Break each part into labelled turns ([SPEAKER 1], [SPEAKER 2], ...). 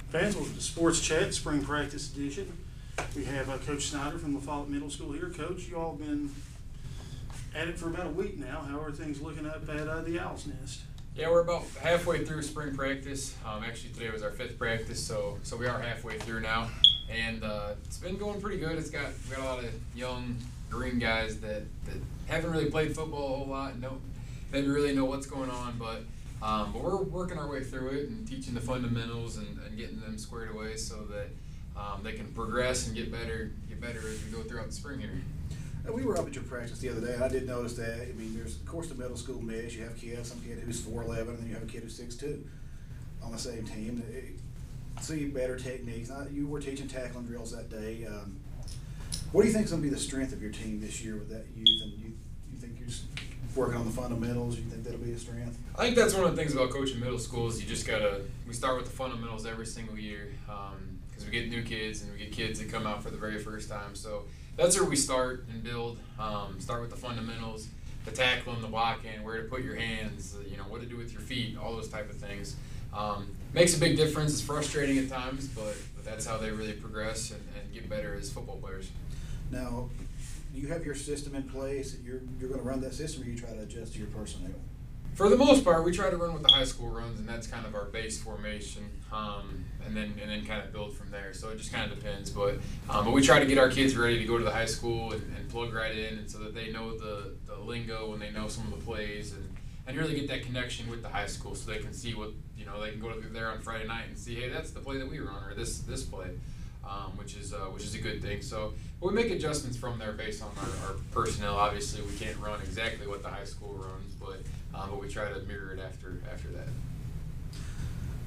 [SPEAKER 1] Fans, welcome to Sports Chat, Spring Practice Edition. We have Coach Snyder from La Follette Middle School here. Coach, you all been at it for about a week now. How are things looking up at the Owl's Nest?
[SPEAKER 2] Yeah, we're about halfway through spring practice. Actually, today was our 5th practice, so we are halfway through now, and it's been going pretty good. We got a lot of young green guys that haven't really played football a whole lot and don't really know what's going on, but we're working our way through it and teaching the fundamentals and getting them squared away so that they can progress and get better as we go throughout the spring here.
[SPEAKER 3] We were up at your practice the other day, and I did notice that. I mean, there's, of course, the middle school mix. You have some kid who's 4'11", and then you have a kid who's 6'2", on the same team. See better techniques. You were teaching tackling drills that day. What do you think is going to be the strength of your team this year with that youth? And you think you're just working on the fundamentals? You think that'll be a strength?
[SPEAKER 2] I think that's one of the things about coaching middle schools. You just we start with the fundamentals every single year because we get new kids and we get kids that come out for the very first time. So that's where we start and build. Start with the fundamentals, the tackling, the blocking, where to put your hands, what to do with your feet, all those type of things. Makes a big difference. It's frustrating at times, but that's how they really progress and get better as football players.
[SPEAKER 3] Now, you have your system in place. You're going to run that system, or you try to adjust to your personnel?
[SPEAKER 2] For the most part, we try to run what the high school runs, and that's kind of our base formation, and then kind of build from there. So it just kind of depends, but we try to get our kids ready to go to the high school and plug right in, and so that they know the lingo and they know some of the plays, and really get that connection with the high school, so they can see what they can go there on Friday night and see, hey, that's the play that we run, or this play, which is a good thing. So we make adjustments from there based on our personnel. Obviously, we can't run exactly what the high school runs, but we try to mirror it after that.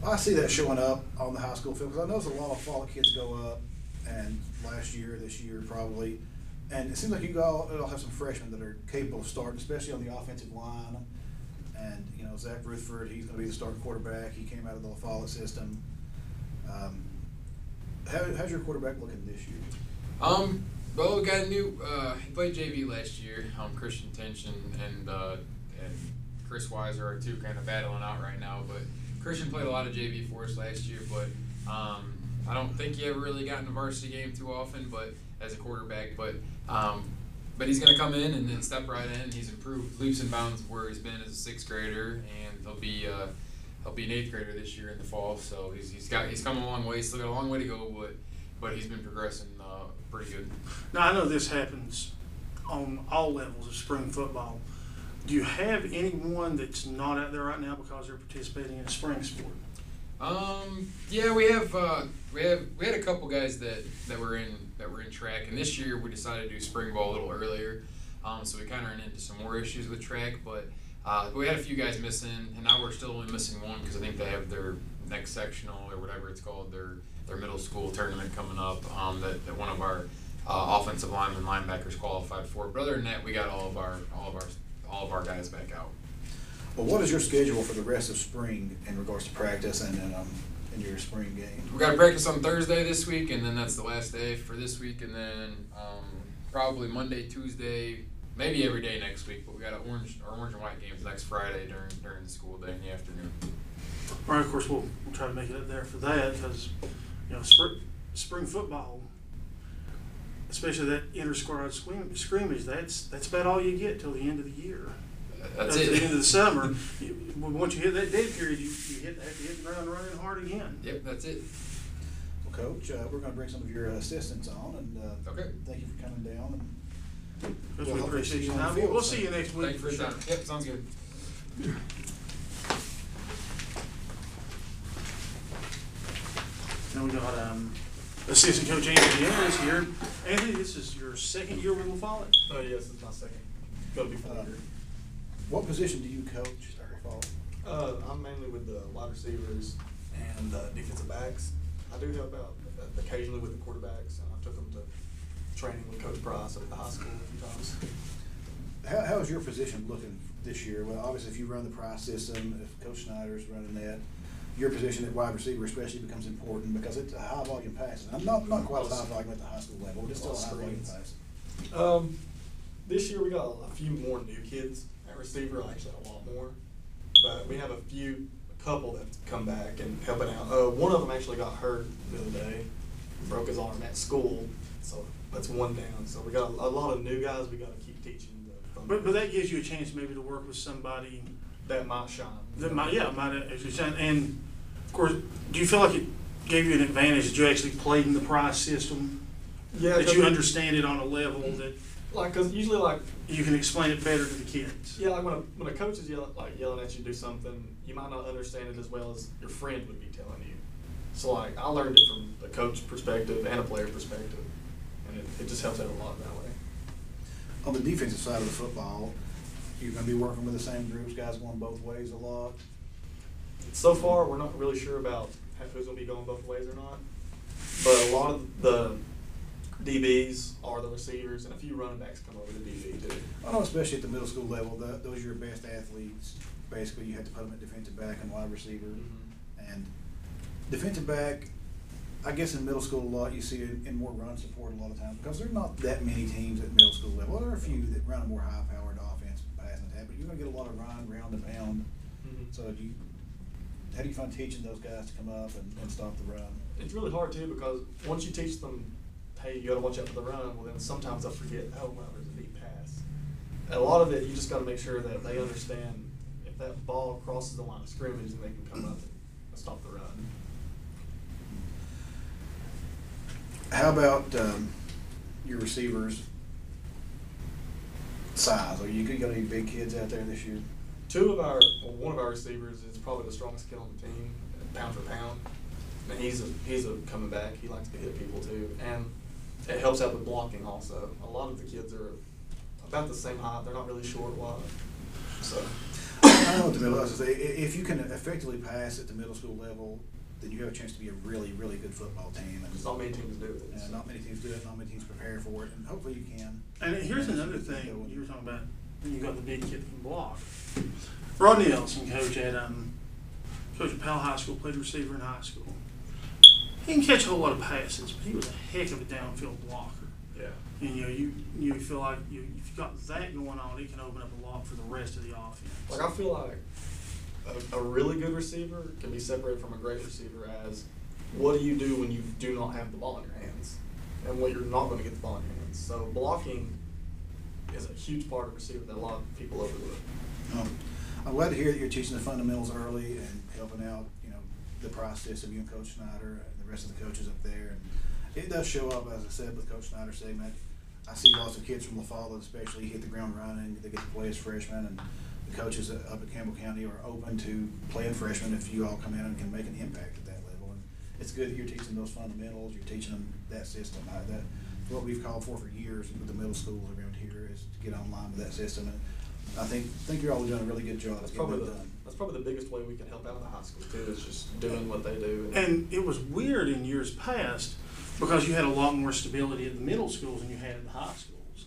[SPEAKER 3] I see that showing up on the high school field because I notice a lot of Follette kids go up, and last year, this year probably, and it seems like you all have some freshmen that are capable of starting, especially on the offensive line. And Zach Rutherford, he's going to be the starting quarterback. He came out of the La Follette system. How's your quarterback looking this year?
[SPEAKER 2] Well, we got a new. He played JV last year. Christian Tension and Chris Weiser are two kind of battling out right now. But Christian played a lot of JV for us last year. But I don't think he ever really got in a varsity game too often. But as a quarterback, but he's going to come in and then step right in. He's improved leaps and bounds where he's been as a 6th grader, and he'll be an 8th grader this year in the fall. So he's come a long way. Still got a long way to go, but he's been progressing pretty good.
[SPEAKER 1] Now, I know this happens on all levels of spring football. Do you have anyone that's not out there right now because they're participating in a spring sport?
[SPEAKER 2] Yeah, we had a couple guys that were in track, and this year we decided to do spring ball a little earlier. So we kind of ran into some more issues with track, but we had a few guys missing, and now we're still only missing one because I think they have their next sectional or whatever it's called, their middle school tournament coming up that one of our offensive linemen, linebackers qualified for. But other than that, we got all of our guys back out.
[SPEAKER 3] Well, what is your schedule for the rest of spring in regards to practice and in your spring game?
[SPEAKER 2] We got to practice on Thursday this week, and then that's the last day for this week, and then probably Monday, Tuesday, maybe every day next week. But we got our orange and white games next Friday during the school day in the afternoon.
[SPEAKER 1] All right, of course, we'll try to make it up there for that because spring football, especially that inter-squad scrimmage, that's about all you get till the end of the year.
[SPEAKER 2] That's it.
[SPEAKER 1] At the end of the summer, once you hit that dead period, you have to hit the ground running hard again.
[SPEAKER 2] Yep, that's it.
[SPEAKER 3] Well, Coach, we're going to bring some of your assistants on, and
[SPEAKER 2] okay.
[SPEAKER 3] Thank you for coming down. And
[SPEAKER 1] We appreciate your time. We'll see you next week.
[SPEAKER 2] Thank you for your time. Yep, sounds good.
[SPEAKER 1] Now we got assistant coach Anthony is here. Anthony, this is your 2nd year with La Follette?
[SPEAKER 4] Oh yes, it's my 2nd. Go to be 4 years.
[SPEAKER 3] What position do you coach at La Follette?
[SPEAKER 4] I'm mainly with the wide receivers and defensive backs. I do help out occasionally with the quarterbacks. I took them to training with Coach Price at the high school a few times.
[SPEAKER 3] How is your position looking this year? Well, obviously, if you run the Price system, if Coach Snyder's running that, your position at wide receiver especially becomes important because it's a high volume pass. And I'm not quite as high volume at the high school level, but it's still a high volume pass.
[SPEAKER 4] This year we got a few more new kids at receiver, actually a lot more. But we have a few couple that's come back and helping out. One of them actually got hurt the other day, broke his arm at school, so that's one down. So we got a lot of new guys we got to keep teaching.
[SPEAKER 1] But that gives you a chance maybe to work with somebody
[SPEAKER 4] that might shine.
[SPEAKER 1] That might actually shine. And of course, do you feel like it gave you an advantage that you actually played in the prize system?
[SPEAKER 4] Yeah,
[SPEAKER 1] that you understand it on a level that,
[SPEAKER 4] like, cause usually like
[SPEAKER 1] you can explain it better to the kids.
[SPEAKER 4] Yeah, like when a coach is yelling at you to do something, you might not understand it as well as your friend would be telling you. So like I learned it from a coach perspective and a player perspective, and it just helps out a lot that way.
[SPEAKER 3] On the defensive side of the football, you're going to be working with the same groups, guys going both ways a lot.
[SPEAKER 4] So far, we're not really sure about who's going to be going both ways or not. But a lot of the DBs are the receivers, and a few running backs come over to DB too.
[SPEAKER 3] I know, especially at the middle school level, those are your best athletes. Basically, you have to put them at defensive back and wide receiver.
[SPEAKER 4] Mm-hmm.
[SPEAKER 3] And defensive back, I guess in middle school a lot, you see it in more run support a lot of times because there are not that many teams at middle school level. There are a few that run a more high-powered offense, passing attack, but you're going to get a lot of run, ground and pound.
[SPEAKER 4] Mm-hmm.
[SPEAKER 3] So how do you find teaching those guys to come up and stop the run?
[SPEAKER 4] It's really hard too because once you teach them, hey, you got to watch out for the run. Well, then sometimes they'll forget. Oh, wow, there's a deep pass. A lot of it, you just got to make sure that they understand if that ball crosses the line of scrimmage, then they can come up and stop the run.
[SPEAKER 3] How about your receivers' size? Are you got any big kids out there this year?
[SPEAKER 4] One of our receivers is probably the strongest kid on the team, pound for pound. And he's a coming back. He likes to hit people too, and it helps out with blocking also. A lot of the kids are about the same height. They're not really short, wide. So
[SPEAKER 3] I know at the middle. If you can effectively pass at the middle school level, then you have a chance to be a really, really good football team. And
[SPEAKER 4] not many teams do it.
[SPEAKER 3] And not many teams do it. Not many teams prepare for it, and hopefully you can.
[SPEAKER 1] And here's another thing you were talking about. You got the big kid that can block. Rodney Ellison, coach at Powell High School, played receiver in high school. He can catch a whole lot of passes, but he was a heck of a downfield blocker.
[SPEAKER 4] Yeah.
[SPEAKER 1] And you feel like if you've got that going on, it can open up a lot for the rest of the offense.
[SPEAKER 4] Like I feel like a really good receiver can be separated from a great receiver as what do you do when you do not have the ball in your hands and when you're not going to get the ball in your hands. So blocking is a huge part of receiver that a lot of people overlook.
[SPEAKER 3] I'm glad to hear that you're teaching the fundamentals early and helping out, the process of you and Coach Snyder and the rest of the coaches up there. And it does show up, as I said, with Coach Snyder's segment. I see lots of kids from La Folla especially hit the ground running. They get to play as freshmen, and the coaches up at Campbell County are open to playing freshmen if you all come in and can make an impact at that level. And it's good that you're teaching those fundamentals. You're teaching them that system. That's what we've called for years with the middle schools around here is to get online with that system. And I think you're all doing a really good job.
[SPEAKER 4] That's probably the biggest way we can help out the high school too, is just doing what they do.
[SPEAKER 1] And it was weird in years past because you had a lot more stability at the middle schools than you had at the high schools.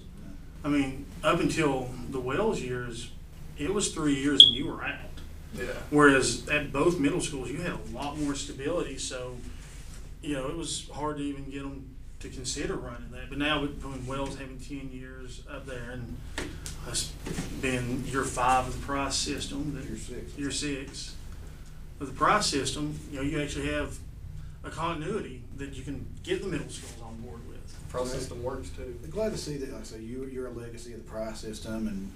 [SPEAKER 1] I mean, up until the Wells years, it was 3 years and you were out.
[SPEAKER 4] Yeah.
[SPEAKER 1] Whereas at both middle schools, you had a lot more stability, so it was hard to even get them to consider running that. But now with Wells having 10 years up there and us being year 5 of the price system, year 6 of the price system, you actually have a continuity that you can get the middle schools on board with.
[SPEAKER 4] The price system works too.
[SPEAKER 3] I'm glad to see that. Like I say, you're a legacy of the price system, and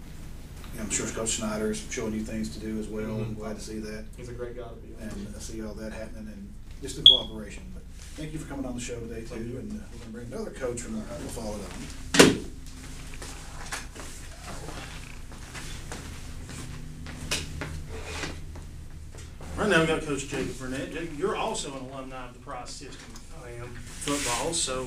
[SPEAKER 3] I'm sure Coach Snyder is showing you things to do as well.
[SPEAKER 4] Mm-hmm.
[SPEAKER 3] I'm glad to see that.
[SPEAKER 4] He's a great guy to be on.
[SPEAKER 3] And I see all that happening, and just the cooperation. But thank you for coming on the show today too. And we're going to bring another coach from La Folla on.
[SPEAKER 1] Right now we got Coach Jacob Burnett. Jacob, you're also an alumni of the price system.
[SPEAKER 2] I am.
[SPEAKER 1] Football. So,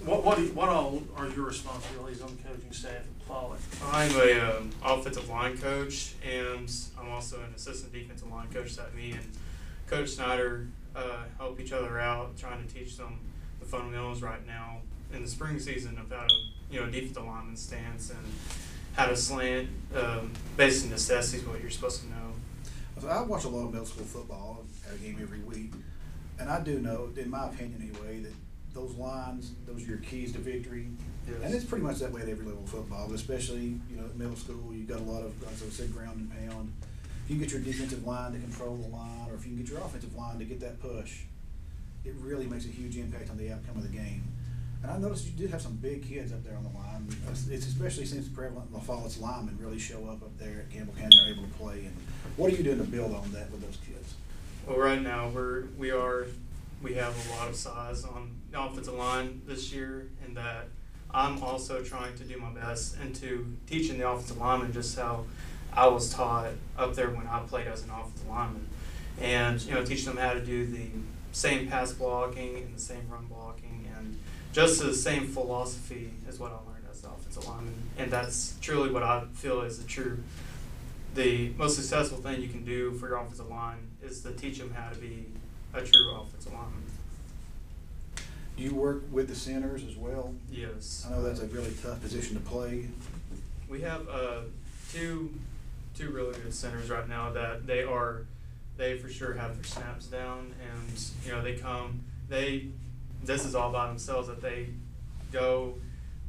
[SPEAKER 1] what all are your responsibilities on the coaching staff at Folla?
[SPEAKER 5] I'm a offensive line coach, and I'm also an assistant defensive line coach that me and Coach Snyder help each other out, trying to teach them the fundamentals right now in the spring season of how to, defensive lineman stance and how to slant, basic necessities, what you're supposed to know.
[SPEAKER 3] I watch a lot of middle school football at a game every week, and I do know, in my opinion anyway, that those lines, those are your keys to victory.
[SPEAKER 5] Yes.
[SPEAKER 3] And it's pretty much that way at every level of football, but especially, at middle school, you've got a lot of, as I said, ground and pound. if you can get your defensive line to control the line, or if you can get your offensive line to get that push, it really makes a huge impact on the outcome of the game. And I noticed you did have some big kids up there on the line. It's especially seems prevalent in the fall. It's linemen really show up there at Campbell County and are able to play. And what are you doing to build on that with those kids?
[SPEAKER 5] Well, right now we have a lot of size on the offensive line this year, and that I'm also trying to do my best into teaching the offensive linemen just how I was taught up there when I played as an offensive lineman, and teaching them how to do the same pass blocking and the same run blocking, and just the same philosophy as what I learned as an offensive lineman. And that's truly what I feel is the most successful thing you can do for your offensive line is to teach them how to be a true offensive lineman.
[SPEAKER 3] Do you work with the centers as well?
[SPEAKER 5] Yes.
[SPEAKER 3] I know that's a really tough position to play.
[SPEAKER 5] We have two really good centers right now that they for sure have their snaps down, and this is all by themselves, that they go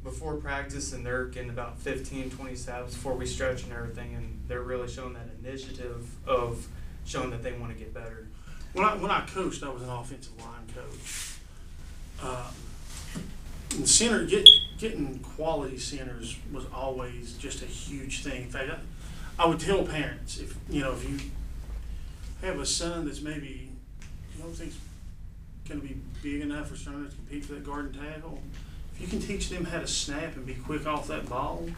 [SPEAKER 5] before practice and they're getting about 15-20 snaps before we stretch and everything, and they're really showing that initiative of showing that they want to get better.
[SPEAKER 1] When I coached, I was an offensive line coach. And getting quality centers was always just a huge thing. In fact, I would tell parents, if you have a son that's maybe you don't think's going to be big enough or strong enough to compete for that guard and tackle, if you can teach them how to snap and be quick off that ball,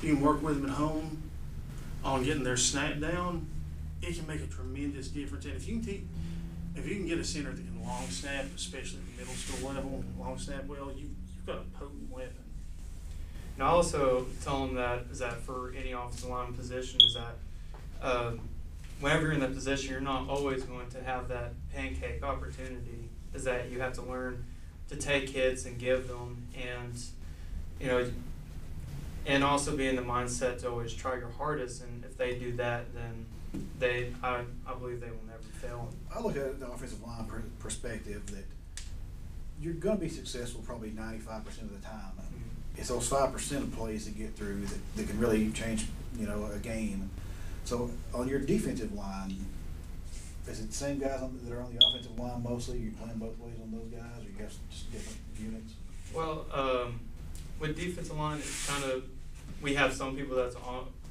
[SPEAKER 1] you can work with them at home on getting their snap down, it can make a tremendous difference. And if you can get a center that can long snap, especially at the middle school level, long snap well, you've got a potent weapon.
[SPEAKER 5] And I also tell them that for any offensive line position is that whenever you're in that position, you're not always going to have that pancake opportunity. Is that you have to learn to take hits and give them, and also be in the mindset to always try your hardest. And if they do that, then I believe they will never fail.
[SPEAKER 3] I look at it the offensive line perspective that you're going to be successful probably 95% of the time. It's those 5% of plays that get through that can really change, a game. So on your defensive line, is it the same guys that are on the offensive line mostly? Are you playing both ways on those guys, or you have just different units?
[SPEAKER 5] Well, with defensive line, it's kind of, we have some people that's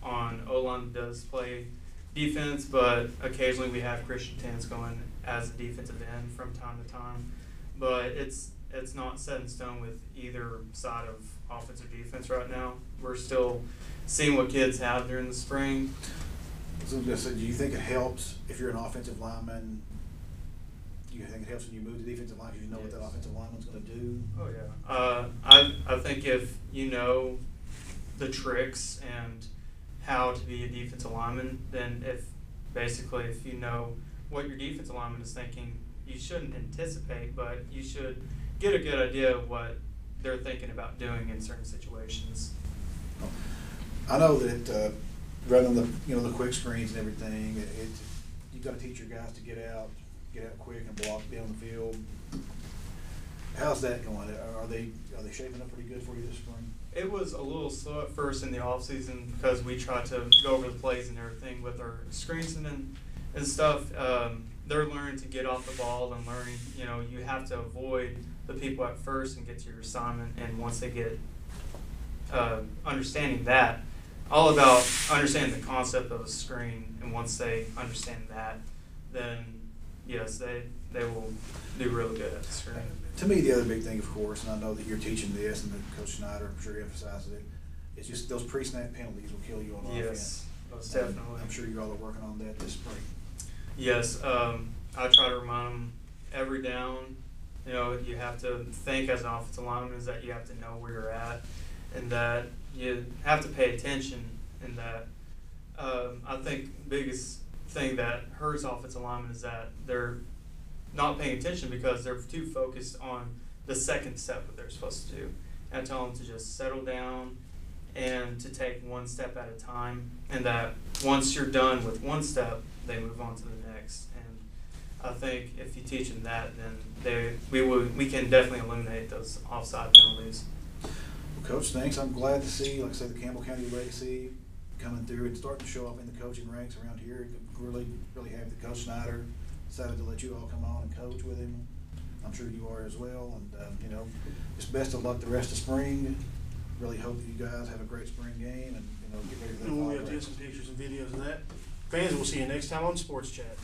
[SPEAKER 5] on O-line that does play defense, but occasionally we have Christian Tans going as a defensive end from time to time. But it's not set in stone with either side of offense or defense right now. We're still seeing what kids have during the spring.
[SPEAKER 3] So do you think it helps if you're an offensive lineman? Do you think it helps when you move to defensive line because you know what that offensive lineman's going to do?
[SPEAKER 5] Oh yeah. I think if you know the tricks and how to be a defensive lineman, then if you know what your defensive lineman is thinking, you shouldn't anticipate, but you should get a good idea of what they're thinking about doing in certain situations.
[SPEAKER 3] I know that running the quick screens and everything, you've got to teach your guys to get out quick and block down the field. How's that going? Are they shaping up pretty good for you this spring?
[SPEAKER 5] It was a little slow at first in the off season because we tried to go over the plays and everything with our screens and stuff. They're learning to get off the ball and learning, you have to avoid the people at first and get to your assignment. And once they get understanding that, all about understanding the concept of a screen, and once they understand that, then yes, they will do really good at the screen.
[SPEAKER 3] To me, the other big thing, of course, and I know that you're teaching this, and that Coach Snyder, I'm sure he emphasizes it, it's just those pre-snap penalties will kill you on offense.
[SPEAKER 5] Yes, most definitely.
[SPEAKER 3] I'm sure you all are working on that this spring.
[SPEAKER 5] Yes, I try to remind them every down. You have to think as an offensive lineman is that you have to know where you're at, and that you have to pay attention. And that I think the biggest thing that hurts offensive linemen is that they're not paying attention because they're too focused on the second step that they're supposed to do. And I tell them to just settle down and to take one step at a time, and that once you're done with one step, they move on to the next. And I think if you teach them that, then we can definitely eliminate those offside penalties.
[SPEAKER 3] Well, Coach, thanks. I'm glad to see, like I said, the Campbell County legacy coming through and starting to show up in the coaching ranks around here. really happy that Coach Snyder decided to let you all come on and coach with him. I'm sure you are as well, and, you know, just best of luck the rest of spring. Really hope that you guys have a great spring game and, you know, get ready for the
[SPEAKER 1] And we'll
[SPEAKER 3] fall
[SPEAKER 1] be able to get
[SPEAKER 3] break.
[SPEAKER 1] some pictures and videos of that. Fans, we'll see you next time on Sports Chat.